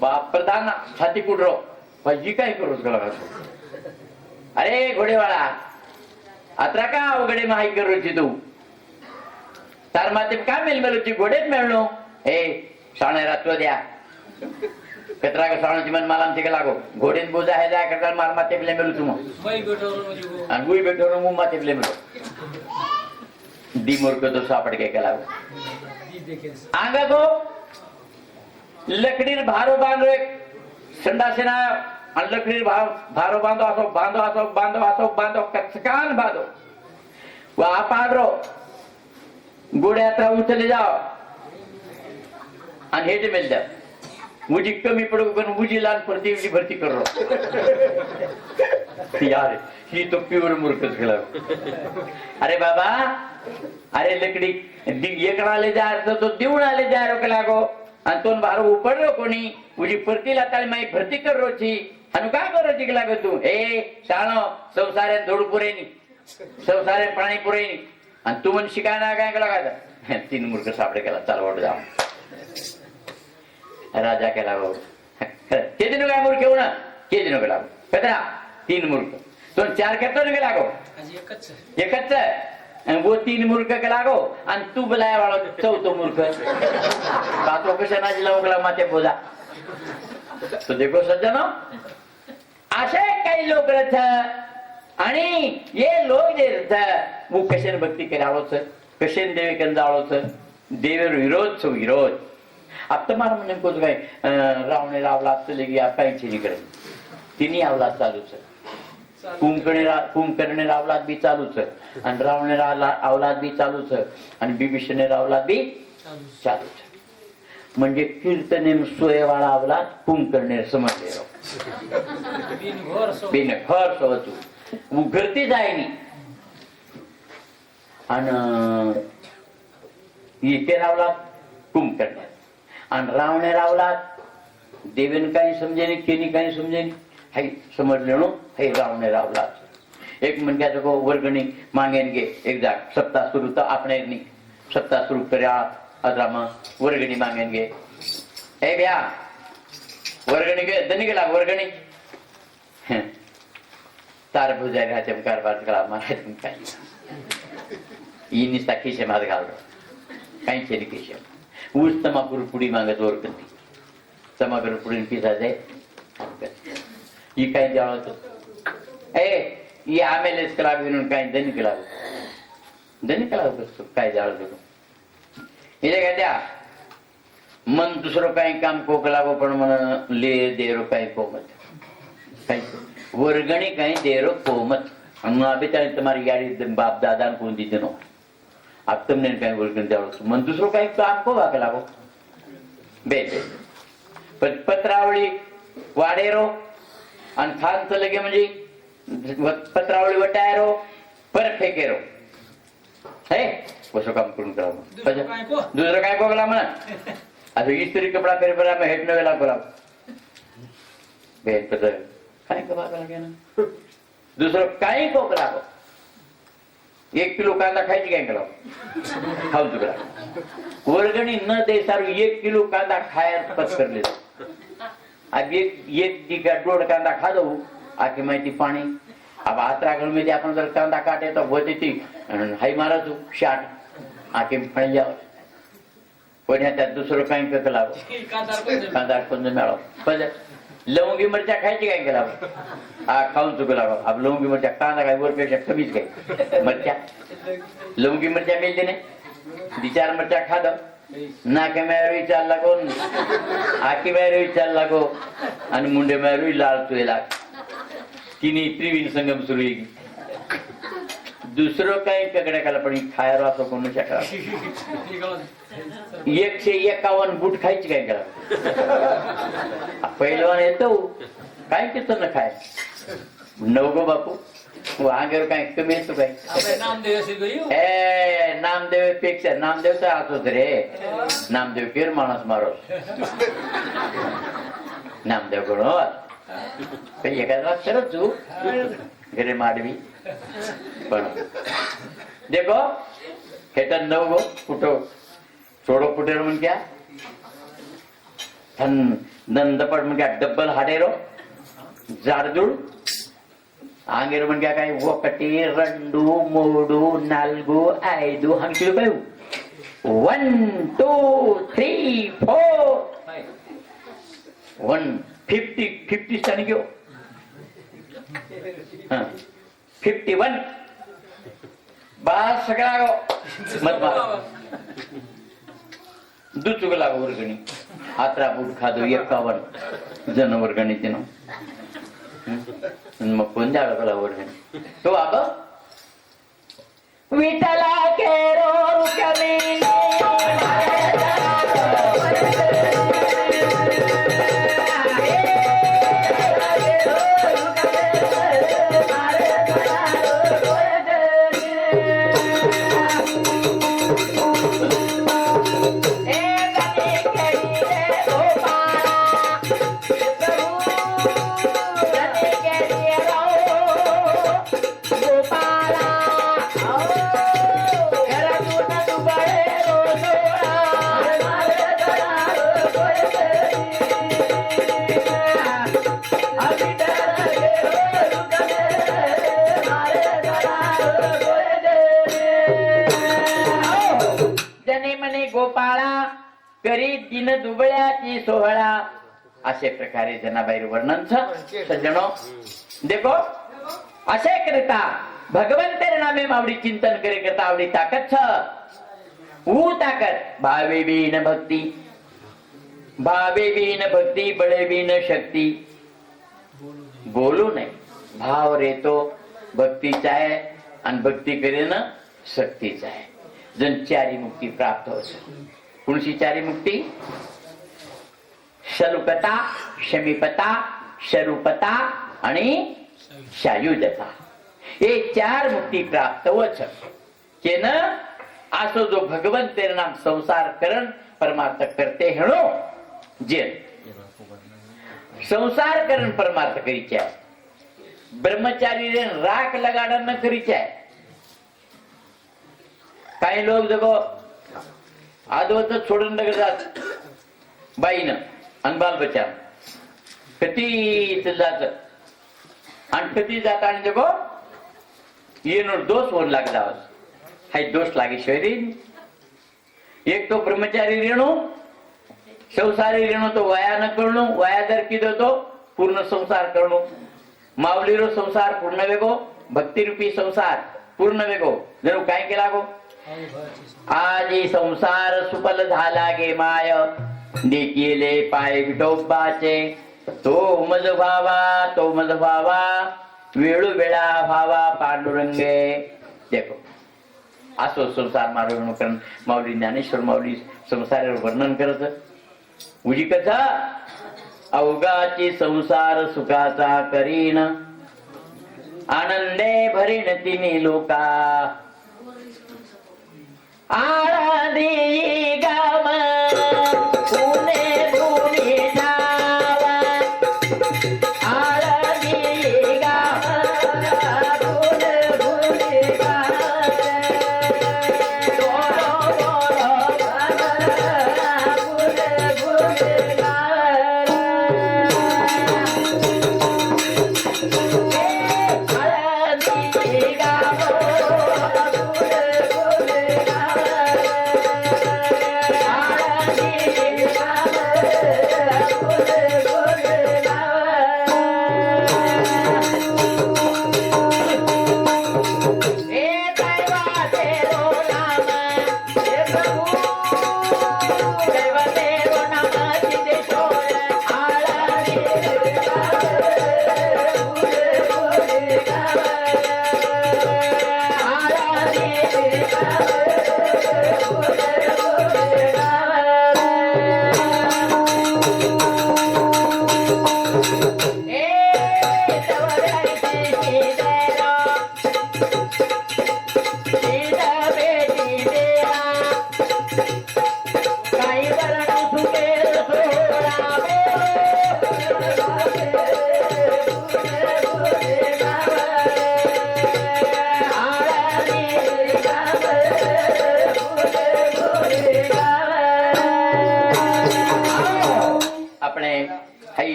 बाप प्रधान छाती कुडरो भाई काय करू तुला. अरे घोडेवाळा आता का अवघडे माही करूची तू तार माते काय मेलमेलूची घोडेच मेळनो. हे साणे रातव द्या कतरा का साणाची मन मला आमचे लागो घोडेन बोजा आहे जाय करता मार माते प्ले मेलू तुम आणि गुई बेठो मु माते प्ले मेलू दी मूर्ख तो सापड के लागो. आंगा गो लकडीर भारो बांधो संडासेना आणि लकडीर भारो बांधो कचकान बांधो वा पाडरो गोड्यात उचले जाओ आणि हेट मेल द्या मुझी कमी पडो पण मुझी लाल पडती भरती करो. यार ही तो प्युअर मूर्खच गेला. अरे बाबा अरे लकडी एकणा ले जा तो देऊन आले जा रोक लागो आणि तो बारो उपडलो कोणी उजी परतीला ताली माई भरती करो छी आणि काय करो छी लागो तू. ए शाणो संसारे धोड पुरेनी संसारे पाणी पुरेनी आणि तू मन शिकायना काय लागायचा. 3 मूर्ख सापडे केला चाल वाट जा राजा केला भाऊ के दिन काय मूर्ख येऊ ना के दिन लागो कतरा 3 मूर्ख तो 4 करतो ना लागो एकच वो 3 मूर्ख के लागो आणि तू बोलाय वाळो 4थो मूर्ख पाचो कशा नाजी लावला माते बोजा. तो देखो सज्जनो असे काही लोक रथ आणि ये लोक जे रथ वो कशेन भक्ती करावोच कशेन देवे कन जाळोच देवेर विरोध छो विरोध अब तुम्हारा मन नेमकं काय रावणे रावला चले गया काहीच नाही करत तिन्ही अवलाद चालूच आहे कुंभकर्णी अवलाद बी चालूच आहे आणि रावणे अवलाद बी चालूच आहे आणि बिभीषणे अवलाद बी चालूच आहे म्हणजे कीर्तने सोयवाळा अवलाद कुंभकर्णी समजले बिन घर सोबत घरती जायनी आणि इथे रावलाद कुंभकर्णी आणि रावणे रावलाद देवेन काही समजेनी केनी काही समजेनी हाय समजले नो हे रावणे रावलाद एक मनक्याचं को वर्गणी मागेन गे एकदा सप्ताह सुरू तर आपण सप्ताह सुरू कर्या अद्रामा वर्गणी मागेन गे हे ब्या वर्गणी गे धनी गेला वर्गणी तार भुजाय राहते कारभार करा मारायचं काही निस्ता खिशे मात घालतो काही केली खिशे ऊस तमाकूर पुडी मागत वर करते तमाकूर पुडी पिसा जाय ही काही जाळत ही आमेलेच कला विनून काही धनिक लागू काय जाळत होतो इथे काय द्या मन दुसरं काही काम कोक लागो पण मन ले देरो काही कोमत काही वर्गणी काही देरो कोमत अभी त्याने तुम्हारी गाडी बाप दादा कोण दी नो अब तुमने काही वर्गणी द्यावं मन दुसरं काही काम को वाक लागो बे पत्रावळी वाडेरो आणि खानचं लगे म्हणजे पत्रावळी वटायरो परत फेकेरो हे कसं काम करून करावं दुसरं काय बघला म्हणा आता इस्त्री कपडा करे बरं हेट न वेळा करा भेट काय का ना दुसरं काही कोकला एक किलो कांदा खायची काय करावं खाऊ तुकडा वर्गणी न दे सारू 1 किलो कांदा खायला पत्करले अब एक डोड कांदा खा दो आखी माहिती पाणी अब आत्रागड मध्ये आपण जर कांदा काटे तर होते ती हाई मारत शाट आखी पाणी जावं पण त्यात दुसरं काही कसं लाव कांदा कोण मिळावं पण लवंगी मिरच्या खायची काय केला हा खाऊन चुकला अब लवंगी मिरच्या कांदा काय वरपेक्षा कमीच काय मिरच्या लवंगी मिरच्या मिळते नाही 2-4 मिरच्या खा दो नाके मेरू विचार लागो आखी मेरू विचार लागो आणि मुंडे मेरू लाल तुला तिने त्रिवीण संगम सुरू दुसरं काही पकडे खाला पण खायला असं कोण शकला 151 बूट खायची काय करा पहिलवान येतो काय तिथं न खाय नवगो बापू आगेवर काय कमी येतो काय नामदेव पेक्षा नामदेव तर असोच रे नामदेव केर माणूस मारो नामदेव कोण एखादा सरच तू घरे माडवी पण देखो हेट नवगो कुठं छोडो पुटेर म्हण क्या नंदपट म्हण क्या डब्बल हाडेरो जाडजूड आंगेर म्हण क्या काय 1 2 3 4 5 हंकिलो काय 1 2 3 4 50 स्थानी गयो 51 बास सगळा गो मत मार दुचुक लागो वर्गणी आत्रा बूट खादो 51 जन वर्गणी तिनं मग कोण द्यावं कला वर्गणी तो आब विठला केरो कमी करी दिन दुबळ्याची सोहळा असे प्रकारे जनाबाई वर्णन सज्जनो देखो असे करता भगवंतर नामे मावडी चिंतन करे करता आवडी ताकत छ ऊ ताकत भावे बीन भक्ती भावे बिन भक्ती बळे बिन शक्ती बोलू नये. भाव रेतो भक्तीचा आहे आणि भक्ती करेन शक्तीचा आहे. जण चारी मुक्ती प्राप्त होत. कोणची चारी मुक्ती? शलुकता, शमीपता, शरूपता आणि शायुजता. हे चार मुक्ती प्राप्त वच केन असो जो भगवंत तेरे नाम संसार करण परमार्थ करते हेणो जे संसार करण परमार्थ करीचे आहे. ब्रह्मचारी रे राख लगाडन न करीचे आहे. काही लोक जगो आदवत सोडून जात बाईनं आणि बाल बच्चा कधी जात आणि कधी जात आणि जगो येणो दोष होऊन लाग जावं. हाय दोष लागे शरीर. एक तो ब्रह्मचारी रेणू संसारी रेणू तो वया न करणू वया दर किदो तो पूर्ण संसार करणू. माऊलीरो संसार पूर्ण वेगो भक्ती रूपी संसार पूर्ण वेगो. जणू काय केला गो आजी संसार सुपल झाला गे माय देखिले पाय विठोबाचे तो मज व्हावा वेळू वेळा व्हावा पांडुरंगे. देखो असो संसार मार्ग करण माऊली ज्ञानेश्वर माऊली संसारावर वर्णन करत उजी कथा अवघाची संसार सुखाचा करीन आनंदे भरीन तिने लोका आळंदी गाव पुणे धुळी जावा आळंदी गाव पुणे धुळी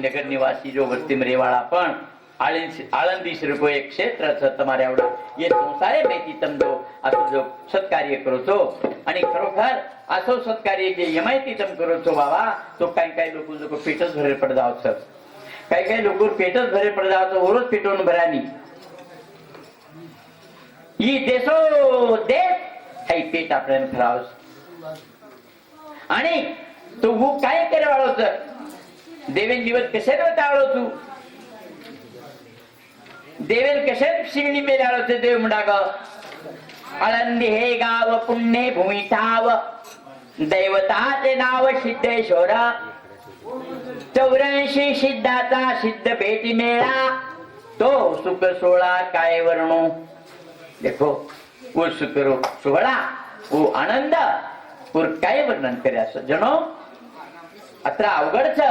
નગર નિવાસી જો વસ્તી રેવાળા પણ આળંદી શ્રી એક ક્ષેત્ર છે તમારે આવડા એ સંસારે બેથી તમે જો આસો જો સત્કાર્ય કરો છો અને ખરોખર આસો સત્કાર્ય જે યમાયતી તમે કરો છો બાબા તો કઈ કઈ લોકો પેટ જ ભરે પડદાવ છે કઈ લોકો પેટ જ ભરે પડદાવ તો ઓરોજ પેટોનું ભરાની ઈ દેશો દેશ હઈ પેટ આપણે ભરાવ અને તો હું કાઈ કરે વાળો છે देवेन दिवस कसे टाळो तू देवेन कसे शिवणी मेळाळो ते देव म्हणा ग आळंदी हे गाव पुण्य भूमी ठाव दैवताचे नाव सिद्धेश्वर 84 सिद्धाचा सिद्ध भेटी मेळा तो सुख सोळा काय वर्णो देखो वो सुख सोहळा वो आनंद और काय वर्णन करे असं जणो अत्र अवघड छ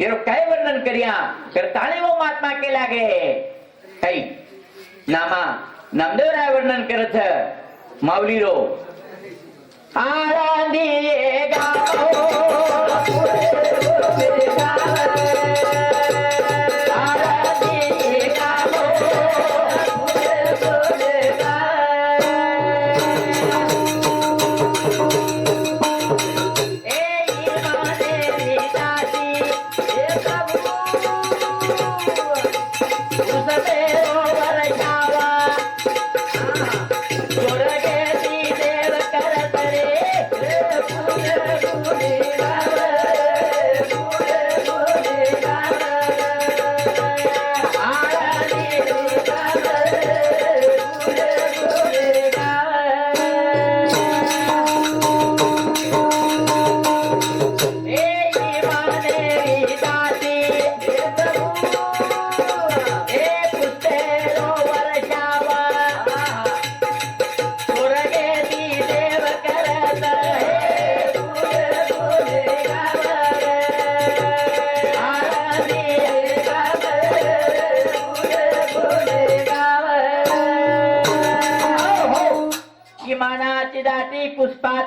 एरो काय वर्णन करिया करताने वो महात्मा के लागे कई नामा नामदेव राय वर्णन करत माऊली रो आळंदी गाव देव करत रे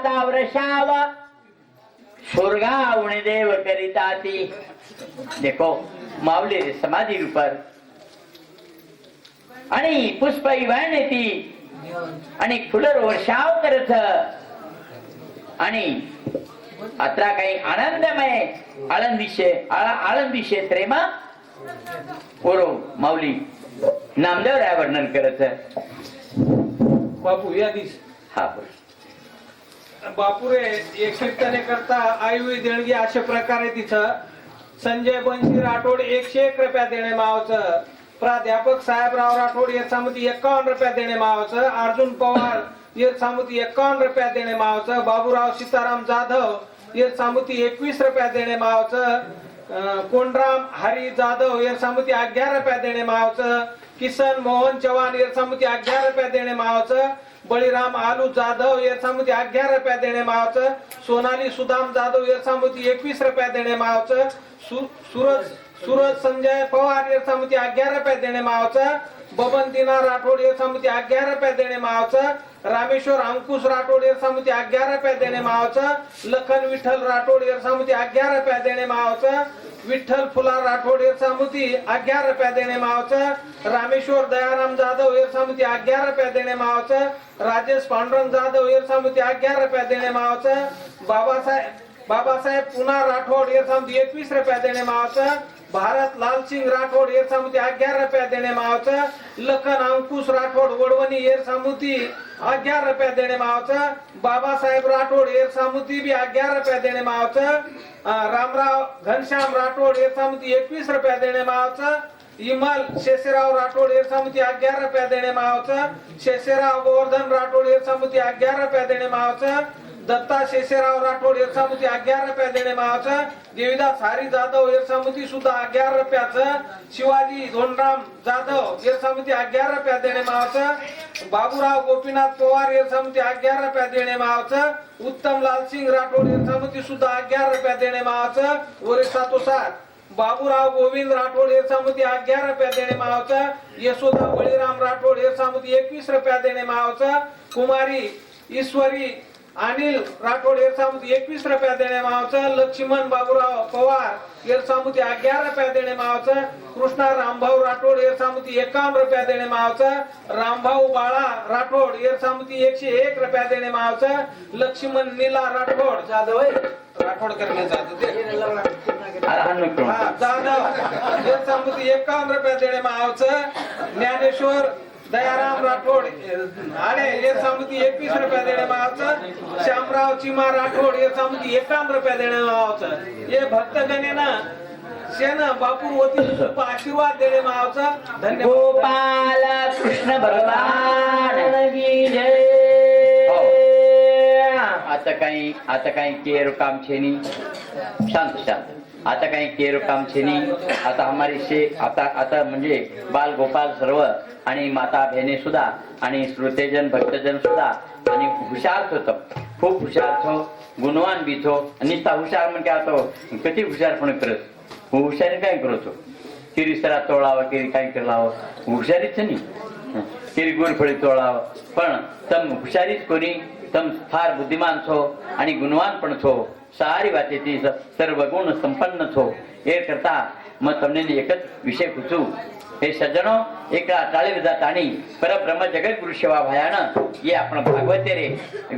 माता वृषाव स्वर्गा उणे देव करिताती. देखो मावले रे समाधी रूपर आणि पुष्प वाहन येती आणि फुलर वर्षाव करत आणि अत्रा काही आनंदमय आळंदी क्षेत्रेमा ओरो माऊली नामदेव राय वर्णन करत. बापू या दिस हा बापू रे एक कीर्तने करता आयुर्वेद देणगी अशा प्रकारे तिथं संजय बंशी राठोड 101 रुपया देणे मावचं. प्राध्यापक साहेबराव राठोड यथामती 51 रुपया देणे मावचं. अर्जुन पवार यथामती 51 रुपया देणे मावचं. बाबूराव सीताराम जाधव यथामती 21 रुपया देणे मावचं. कोंडराम हरी जाधव यथामती 11 रुपया देणे मावचं. किसन मोहन चव्हाण यथामती 11 रुपया देणे मावचं. बळीराम आलू जाधव यथामती 11 रुपया देणे मावचं. सोनाली सुदाम जाधव यथामती 21 रुपया देणे मावचं. सूरज संजय पवार यथामती 11 रुपया देणे मावचं. बबन दिना राठोड यथामती 11 रुपया देणे मावचं. रामेश्वर अंकुश राठोड यथामती 11 रुपया देणे मावचं. लखन विठ्ठल राठोड यथामती 11 रुपया देणे मावचं. विठ्ठल फुलार राठोड यथामती 11 रुपया देणे मावचं. रामेश्वर दयाराम जाधव यथामती 11 रुपया देणे मावचं. राजेश पांडुरंग जाधव यथामती 11 रुपया देणे मावचं. बाबासाहेब पुना राठोड यथामती 21 रुपया देणे मावचं. भारत लाल सिंग राठोड यथामती 11 रुपया देणे मावचं. लखन अंकुश राठोड वडवणी यथामती 11 रुपया देणे मावचं. बाबासाहेब राठोड यथामती बी 11 रुपया देणे मावचं. रामराव घनश्याम राठोड यथामती 21 रुपया देणे मावचं. इमल शेषराव राठोड यथामती 11 रुपया देणे मावचं. शेषराव गोवर्धन राठोड यथामती 11 रुपया देणे मावचं. दत्ता शेषराव राठोड यथामती 11 रुपया देणे मावचं. देवीदास हरी जाधव यथामती सुद्धा 11 रुपयाचं. शिवाजी धोंडराम जाधव यथामती 11 रुपया देणे मावचं. बाबूराव गोपीनाथ पवार यथामती 11 रुपया देणे मावचं. उत्तम लालसिंग राठोड यथामती सुद्धा 11 रुपया देणे मावचं. वरे सातोसात बाबूराव गोविंद राठोड यथामती 11 रुपया देणे मावचं. यशोदा बळीराम राठोड यथामती 21 रुपया देणे मावचं. कुमारी ईश्वरी अनिल राठोड यथामती 21 रुपया देणे मावचं. लक्ष्मण बाबूराव पवार यथामती 11 रुपया देणे मावचं. कृष्णा रामभाऊ राठोड यथामती 51 रुपया देणे मावचं. रामभाऊ बाळा राठोड यथामती 101 रुपया देणे मावचं. लक्ष्मण नीला राठोड जाधव राठोड करणे जाधव जाधव यथामती 51 रुपया देणे मावचं. ज्ञानेश्वर दयाराम राठोड आले यथामती 21 रुपया देणे मावचं. श्यामराव चिमा राठोड यथामती 51 रुपया देणे मावचं. हे भक्तगणेनं शेन बापूर वती आशीर्वाद देणे मावचं. धन्यवाद. गोपाल कृष्ण भगवान की जय. आता काही केर काम छेनी शांत आता काही केर काम छेनी आता हमारी शे आता म्हणजे बाल गोपाल सर्व आणि माता बहिणी सुद्धा आणि श्रोतेजन भक्तजन सुद्धा आणि हुशार होतो खूप हुशार छो गुणवान बी छो निस्ता हुशार म्हणजे आता किती हुशारपणे करत हुशारी काय करतो किरी सरा तोळावं किरी काय केलावं हुशारीच नाही किरी गुरफळी तोळावं पण तम हुशारीच कोणी तम फार बुद्धिमान छो आणि गुणवान पण छो सारी वातेची सर्व गुण संपन्न छो એ કરતા તમને એક જ વિષય પૂછું એ સજ્જનો એકલા ટાળી વિધા તાણી પરબ્રહ્મ જગત ગુરુ સેવા ભયાન ये आपण भागवते रे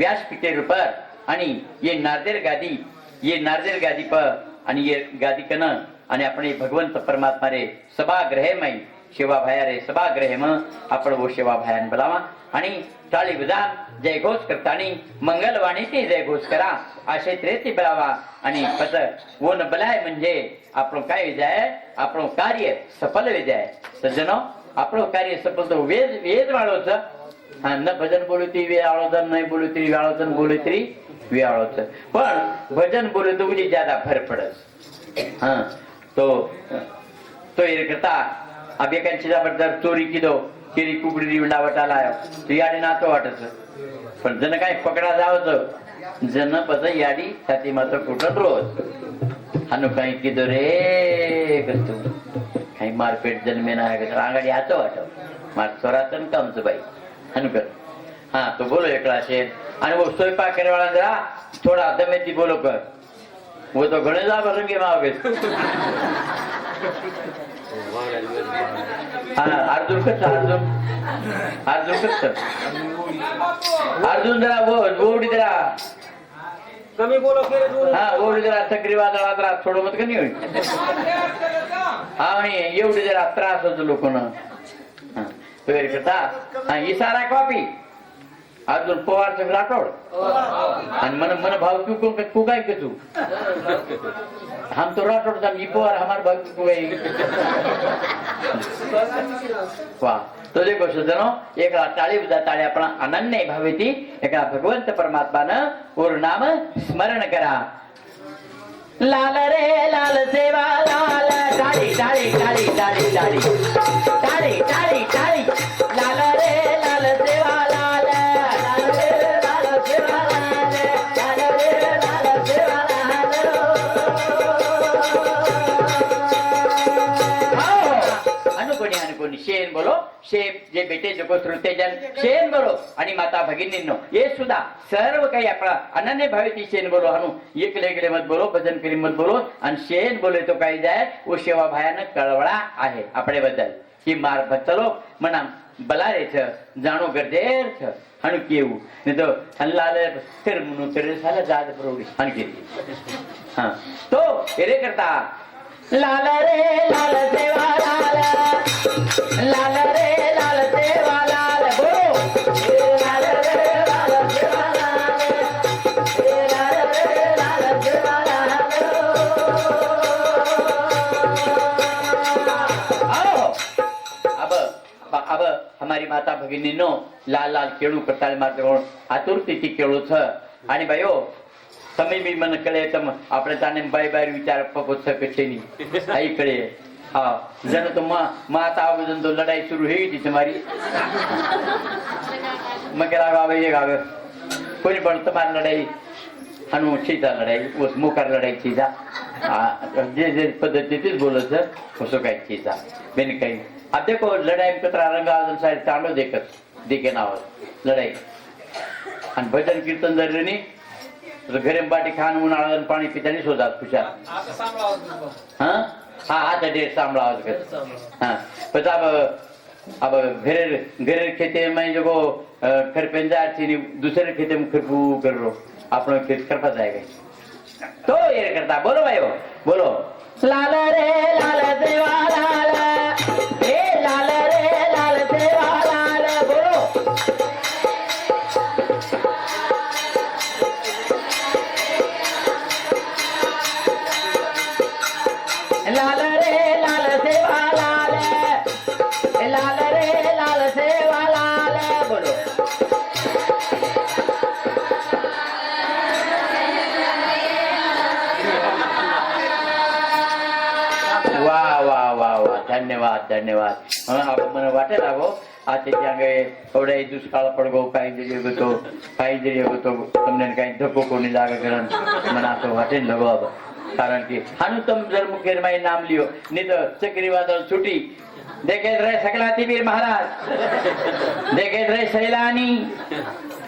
व्यासपीठे पर आणि ये नारदेर गादी पर आणि ये गादी कन आणि आपण भगवंत परमात्मा रे सभागृहमय सेवा भया रे सभागृहम आपण वो सेवा भयान बोलावा आणि टाळी विधान जय घोष करतानी मंगलवाणी ते जय घोष करा असे त्रेती बोलावा आणि पत वो न बलाय म्हणजे आपण काय विजय आपण कार्य सफल विजय सज्जनो आपण कार्य सफल तो वेद वाळोच हा न भजन बोलू ती वेळोचन नाही बोलू ती वेळोचन बोलू तरी वेळोचन पण भजन बोलू तो मुझे ज्यादा भर पडस हा तो ये करता अब एकांची जबरदस्त चोरी किदो केरी कुकडी विडावटा लायो तो याडी नातो वाटच पण जन काय पकडा जावच जन पद याडी छाती मात्र कुठं रोज हानु काही किदो रे गतू काही मारपेट जन्मे ना आंगाडी हातो वाटव मार चोरातन कामच बाई हानु कर हा तो बोलो एकला शेर અને वो स्वयंपाक करे वाला जरा थोड़ा दमे थी बोलो कर वो तो घणे जा रंगे में आवे अर्जुन कस अर्जुन जरा वो जरा कमी बोलो फिर ओढी जरा चक्रीवादळात त्रास थोडं मत कमी होईल आणि एवढी जरा त्रास होतो लोकांना करता इशारा कॉपी अर्जुन पवार राठोड आणि मन मन भाव तू काय के तू हम तो राठोड था पवार हमारे भाव तू गई वाह तो देखो सज्जनो एक टाळी उदा टाळी आपण अनन्य भावेती एका भगवंत परमात्मानं और नाम स्मरण करा लाल रे लाल सेवा लाल टाळी टाळी टाळी टाळी टाळी टाळी टाळी टाळी लाल रे लाल सेवा लाल लाल रे लाल सेवा लाल लाल रे लाल सेवा लाल अनुकोणी शेन बोलो शेप जे बेटे जगो श्रुतेजन शेन बोलो आणि माता भगिनींनो हे सुद्धा सर्व काही आपला अनन्य भावेती शेन बोलो हनु एकले मत बोलो भजन करी मत बोलो आणि शेन बोले तो काही जाय वो सेवा भयानक कळवळा आहे आपले बद्दल की मार भचलो म्हणा बलारे छ जाणो गरजेर छ हनु केवू ने तो हल्लाले फिर मुनु तेरे साला जाद प्रोडी हन के हां तो एरे करता लाल रे लाल सेवा लाल लाल रे लाल सेवा लाल बोलो लाल रे लाल सेवा लाल लाल रे लाल सेवा लाल आओ अब हमारी माता भगिनीनो लाल लाल केळू करताळे मात्र आतुरतेची केळू छ आणि बायो તમે બી મને કળે તમ આપણે તાને બાય બાય વિચાર પકો શકે છે ની આઈ કળે હા જન તો માતા આવજન તો લડાઈ શરૂ થઈ ગઈ તમારી મગરા આવે એક આવે કોઈ પણ તમારી લડાઈ હનુ છીતા લડાઈ ઉસ મુકાર લડાઈ છીતા જે જે પદ્ધતિથી બોલે છે ઓસો કાઈ છીતા બેન કઈ अब देखो लड़ाई में कतरा रंग आजन सारे चांडो देखे ना हो लड़ाई आणि भजन कीर्तन जर नहीं तो घरे बाटी खान उन्हाळा पाणी पितानी शोधात खुशाल हाँ हाँ आता डेढ़ सांभळा हाँ बस अब घरे खेते में जो खरपेंजार चीनी दूसरे खेते में खरपू कर रो अपना खेत करपा जाएगा तो ये करता बोलो भाई बोलो लाल रे लाल देवा लाल हे लाल रे लाल देवा लाल बोलो लाल रे लाल सेवा लाल लाल रे लाल सेवा लाल बोलो वाह वाह वाह वाह धन्यवाद धन्यवाद મને વાટે લાગો આ તે ત્યાં ગયે એવડે દુષ્કાળ પડગો કાંઈ જરી તો તમને કાંઈ ધક્કો કોની લાગે કારણ મને આ તો વાટે જ લગો કારણ કે હાનું તમ જર મુખેર માં નામ લ્યો નહીં તો ચક્રીવાદળ છૂટી દેખે રે સકલાતી વીર મહારાજ દેખે રે શૈલાની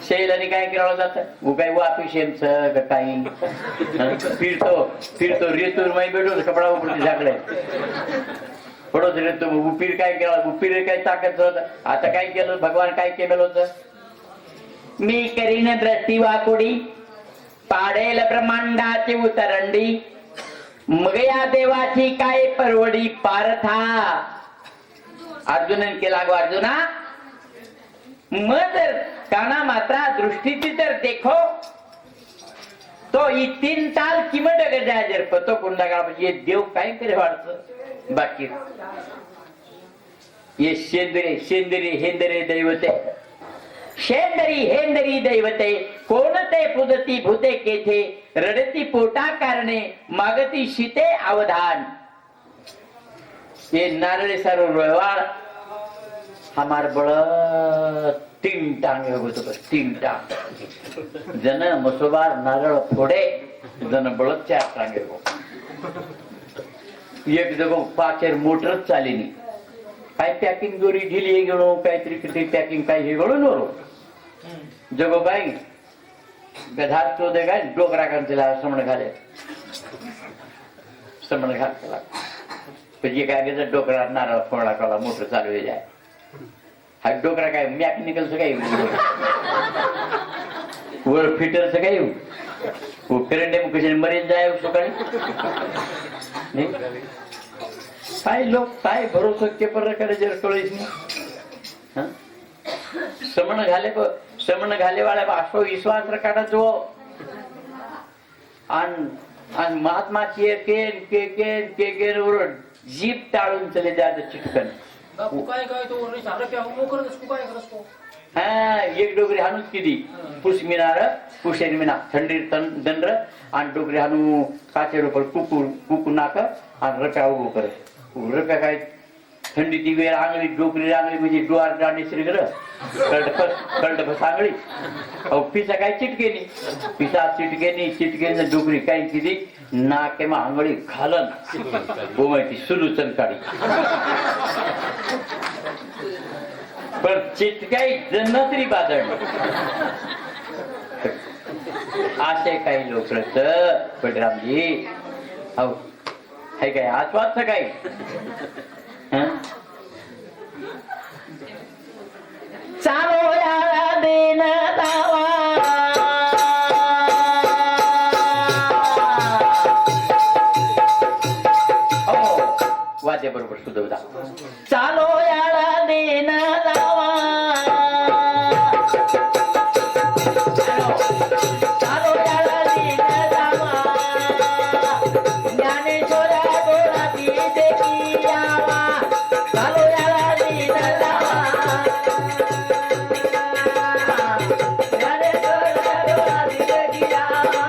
શૈલાની કાંઈ કરાવો જાત હું કાંઈ વાપી છે એમ છે કાંઈ फिर तो रेतूर में बैठो कपड़ा ऊपर झाकड़े पडो रेतू उपीर काय केला उपीर काय ताकद आता काय केलं भगवान काय केलं होतं मी करीन दृष्टी वाकोडी पाडेल ब्रह्मांडाची उतरंडी मग या देवाची काय परवडी पारथा अर्जुनन केला गो अर्जुना मग काना मात्रा दृष्टीची तर देखो तो ही 3 ताल किमट गजाजर पतो कुंडा का ये देव काय करे वाटत बाकी ये शेंदरी हेंदरी दैवते शेंदरी हेंदरी दैवते कोणते पुजती भूते केथे रडती पोटा कारणे मागती शीते अवधान ये नारळे सारो रोवाळ हमार बळ 3 टांग होतो 3 टांग जन मसोबार नारळ फोडे जन बळत 4 टांगे हो एक जगो पाचेर मोटरच चालेनी काय पॅकिंग दोरी ढिली गेलो काहीतरी किती पॅकिंग काय हे गळून वरो जगो बाई गधार तो दे काय डोकरा तिला समण घाले समण घातला म्हणजे काय त्याचा डोकरा नारळ फोडला काला मोटर चालू आहे जाय हा डोकरा काय मॅकॅनिकलचं काय वर फिटरचं काय येऊ करंट कशाने मरीन जाय सकाळी काय लोक काय भरोसा पेपर करायचे कळेच नाही समण घाले वाळ्या अशो विश्वास काढा जो आणि महात्माची जीप टाळून चले जात चिटकन हा एक डोगरी हाणूच किती पुष्मिनार पुशेन मिना थंडी दंड आणि डोगरी हाणू काचे रोपर कुकू नाक आणि रप्या उभो कर रप्या काय थंडी ती वेळ आंगली डोकरी आंगली म्हणजे डोर दांडी श्रीगर कळड आंगळी अहो पिसा काय चिटकेनी पिसा चिटकेनी डोकरी काय किती नाके मग आंगळी घालन गोमायची सुलूचन काढी पण चिटकाई जनत्री बादळ असे काही लोक बलरामजी अहो हे काय आस्वादचं काय चालो याला देन दावा वाद्य बरोबर सुधवता चालो याला देन दावा चालो याला देन दावा ज्ञानेश्वरा डोळाती देखी यावा चालो याला देन दावा ज्ञानेश्वरा डोळाती देखी यावा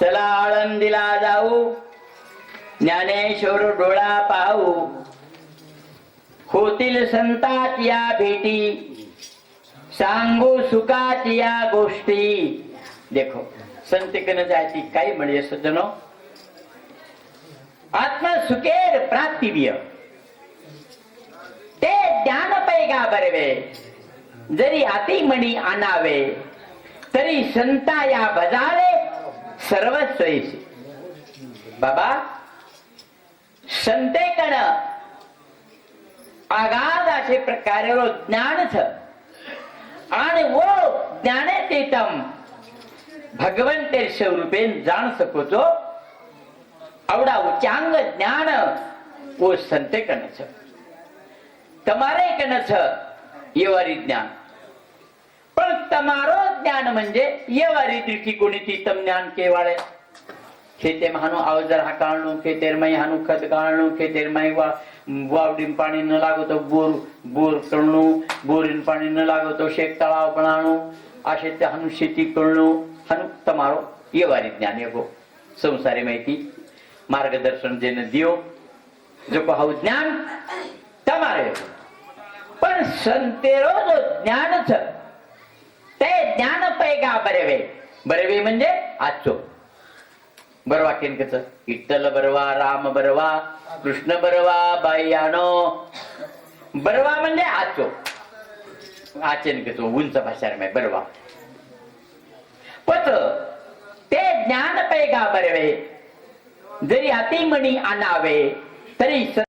चला आळंदीला जाऊ ज्ञानेश्वर डोळा पाहू होतील संतात या भेटी सांगू सुखात या गोष्टी देखो संतकन जायची काही म्हणजे सज्जनो आत्मसुखेर प्राप्तिव्य ते ज्ञान पैगा बरवे जरी अतिमणी आणावे तरी संता या बजावे सर्वस्वयशी बाबा संतेकण आगाध असे प्रकारे ज्ञानच आणि वो ज्ञाने तेतम भगवंते स्वरूपेन जाण सकोचो आवडा उच्चांग ज्ञान वो संतेकणच તમારે કણ છ येवारी ज्ञान पण તમારો ज्ञान म्हणजे येवारी दृष्टिकोनी तम ज्ञान केवाळे खेते हानु अवजार हाकाळणू खेतेर माई हानु खत गाळणू खेतेर माई वावडीन पाणी न लागतो बोर करणू बोरीन पाणी न लागतो शेत तळाव बनाणू असे ते हानु शेती करणू हानु તમારો येवारी ज्ञान येगो संसारी माहिती मार्गदर्शन जेने दियो जो हाउ ज्ञान તમારે पण संतेरो जो ज्ञान छ ते ज्ञान पैगा बरेवे बरेवे म्हणजे आजचो बरवा केनकच विठ्ठल बरवा राम बरवा कृष्ण बरवा बायानो बरवा म्हणजे आजचो अचानक उंच भाषार में बरोबर पत ते ज्ञान पैगा बरवे जरी अतिमणी आणावे तरी